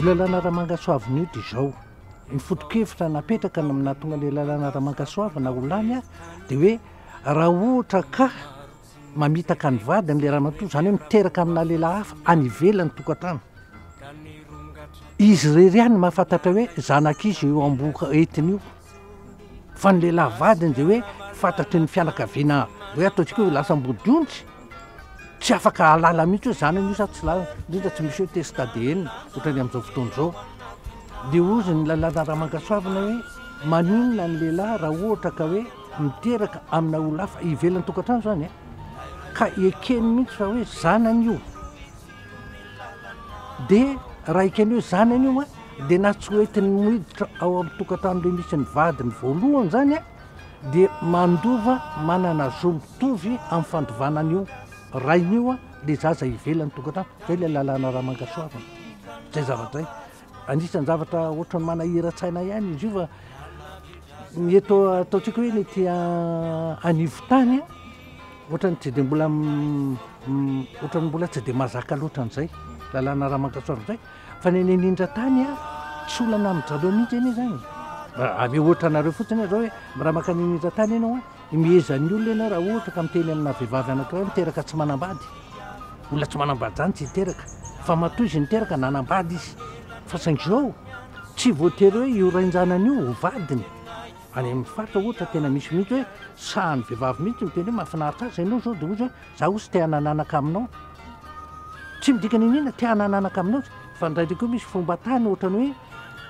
lalàna Ramangasoavina io dia izao ny foto-kevitra napetraka natonga le lalàna Ramangasoavina olany a dia hoe raha ohatra ka mamitaka ny vadiny le ramatoa zany hoe miteraka amina lehilahy hafa any ivelany tokantrano izy rery ihany mahafantatra hoe zanak'izy eo amboka entiny io fa ny lehilahy vadiny dia hoe fantatry ny fianakaviana hoe ataontsika hoe lasa mbodiontry tsy afaka halala mihitsy hoe zanany io sa tsy lala indrindra tsy misy hoe test ADN ohatrany amin'izao fotoana izao dia ozy ny lalàna Ramangasoavina hoe maninona ny lehilahy raha ohatra ka hoe miteraka amina olo hafa ivelany tokantrano zany ka ekeny mihitsy fa hoe zanany io dia raha ekeny hoe zanany io dia na tsy hoentiny miditra ao amin'ny tokantrano le misy ny vadiny voalohany zany dia mandova manana zo mitovy amin'ny fandovanany io rain'io le zaza ivelany tokantrano zay le lalàna Ramangasoavina zay zavatra zay anisan'ny zavatra ohatrany manahira-tsaina ihany izy io fa ny eto ataontsika hoe ny ety anivotany ohatrany tsy dia mbola ohatrany mbola tsy dia mazaka loatran'izay lalàna Ramangasoavina zay fa ny indrindra tany tsy olana amin'izareo mihitsy eny zany ame ohatra anareo fotsiny zao hoe raha maka ny indrindra tany ianao miezan'ny olona ianao raha ohatra ka miteny amina vehivavy anankiray miteraka tsy manambady olona tsy manambady zany tsy hiteraka fa matoa izy niteraka nanambady izy fa saingy zao tsy voatery hoe io rain-janany io ho vadiny any amin'ny faritra ohatra tena misy mihitsy hoe sahany vehivavy mihitsy miteny hoe mahafinaritra azy ianao zao dia ozy hoe za osy te hanananaka aminao tsy midikany inona te hanananaka aminao fa ndraindray koa misy fomba tany ohatrany hoe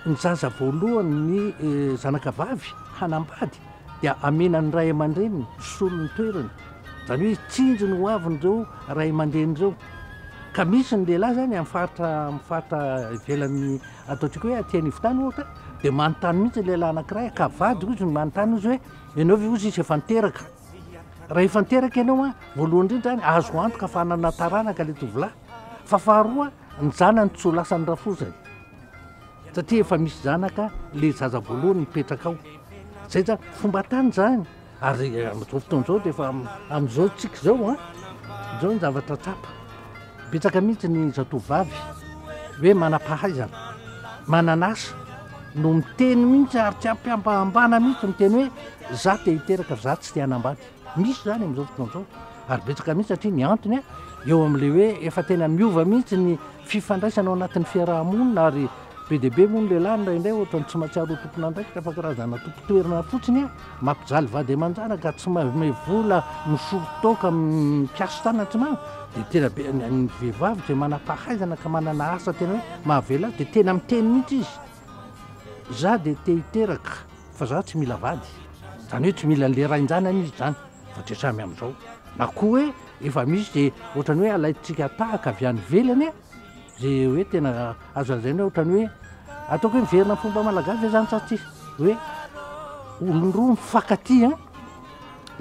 ny zaza voalohany ny zanakavavy hanambady dia amenany ray aman-dreniny solo ny toerany zany hoe tsinjo ny hoaviny reo ray aman-dreny reo ka misy ny lehilahy zany amin'ny faritra ivelany ataontsika hoe aty anivotany ohatra dia manontany mihitsy lehilahy anankiray ka vady ozy ny manontany izy hoe ianao ve ozy izy efa niteraka raha efa niteraka ianao voalohany indrindra zany azo antoka fa nanataranaka le tovolahy fa faharoa ny zanany tsy ho lasany rafozany satria efa misy zanaka le zaza voalohany mipetraka ao zay zany fomba tany zany ary amin'izao fotoana izao dia efa amin'izao tsika zao zao ny zavatra tsapa betsaka mihitsy ny zatovavy hoe manam-pahaizana mananasa no miteny mihitsy ary tsy ampiambahambana mihitsy miteny hoe za te hiteraka za tsy te hanambady misy zany amin'izao fotoana izao ary betsaka mihitsy satria ny antony eo amin'le hoe efa tena miova mihitsy ny fifandraisana ao anatin'ny fiarahamonina ary be dia be moa ny lehilahy ndraindray ohatrany tsy mahatsiaro ho tompona andraikitra fa karazana tompo-toerana fotsiny mampijaly vady aman-jana ka tsy vola misorotoka mipiasy tanana tsy mana dia tena be ny vehivavy zay manam-pahaizana ka manana asa tena hoe mahavela azy dia tena miteny mihitsy izy za dia te hiteraka fa za tsy mila vady zany hoe tsy mila le rain-janany izy zany fa tsy samy amin'izao na koa hoe efa misy dia ohatrany hoe alaitsika tahaka avy any velany zay hoe tena azo lazaina ohatrany hoe ataoko hoe miverina fomba malagasy zany satsia hoe olon-droa mifankaty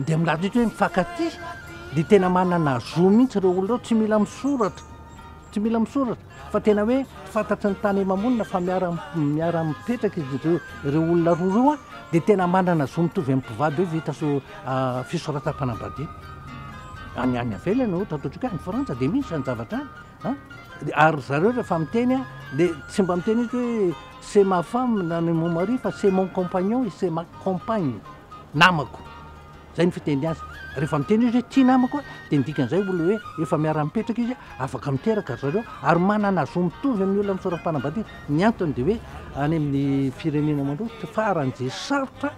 dia milaza itsy hoe mifankaty dia tena manana zo mihitsy ireo olona reo tsy mila misoratra fa tena hoe fantatry ny tany mamonina fa miara mipetraka izy ireo olona roa reo dia tena manana zo mitovy amin'ny mpivady hoe vita fisoratam-panambadiana any avelany ohatra ataontsika hoe any Frantsa dia misy zany zavatra any ary zareo rehefa miteny dia tsy mba miteny izy hoe c'est ma femme na mon mari fa c'est mon compagnon et c'est ma compagne namako zay ny fiteny azy rehefa miteny izy hoe tia namako dia ndikan'izay olona hoe efa miara-mipetraka izy afaka miteraka zareo ary manana zo mitovy amin'ny olona misoram-panambadiana ny antony dia hoe any amin'ny firenena mandroso faran'izay sarotra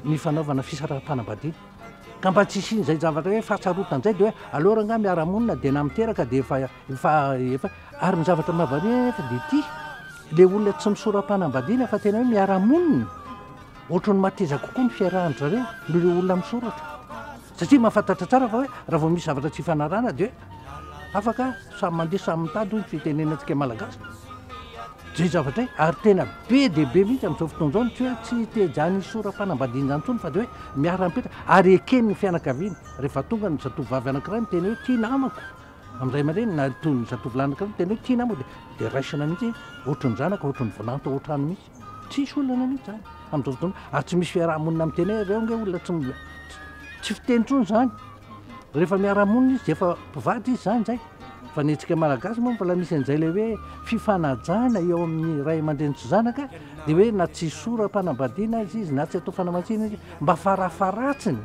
ny fanaovana fisaram-panambadiana ka mba tsy isiny zay zavatra hoe fahasarotan'izay dia hoe alora nga miara-monina dia na miteraka dia efa ary ny zavatra mahavariana nefa dia ty le olona tsy misoram-panambadiana fa tena hoe miara-monina ohatrany mateza kokoa ny fiarahany zareo no le olona misoratra satria mahafantatra tsara fa hoe raha vao misy zavatra tsy hifanarana dia hoe afaka samy mandeha samy mitady hoy ny fitenenantsika malagasy zay zavatra ary tena be dia be mihitsy amin'izao fotoana izao tsy hoe tsy tejany soram-panambadiana zany tsony fa dia hoe miara-mipetraka ary ekeny ny fianakaviana rehefa tonga ny zatovavy anankiray miteny hoe tia namako amin'izay aman-dreny na toy ny zatovolahy anankiray miteny hoe tia namako dia raisina mihitsy ohatrany zanaka ohatrany vonanto ohatrany mihitsy tsisy olana mihitsy zany amin'izao fotoana ary tsy misy fiarahamonina miteny hoe reo nge olona tsy fiteny tsony zany rehefa miara-monina izy dia efa mpivady izy zany zay fa ny antsika malagasy moa mbola misy an'izay le hoe fifanajana eo amin'ny ray aman-dreny tsy zanaka de hoe na tsy sora-panambadiana izy na tsy atao fanamatsiana izy mba farafaratsiny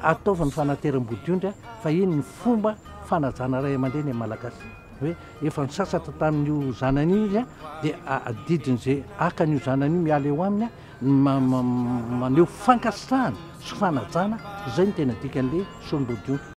ataovany fanateram-bodiondry fa iny ny fomba fanajana ray aman-dreny amin'ny malagasy hoe efa ny sasatra tamin'io zanan'io izy a de adidin'izay akan'io zanan'io miala eo aminy a maneho fankasitrahana sy fanajana zay ny tena dikan'le solom-bodiondry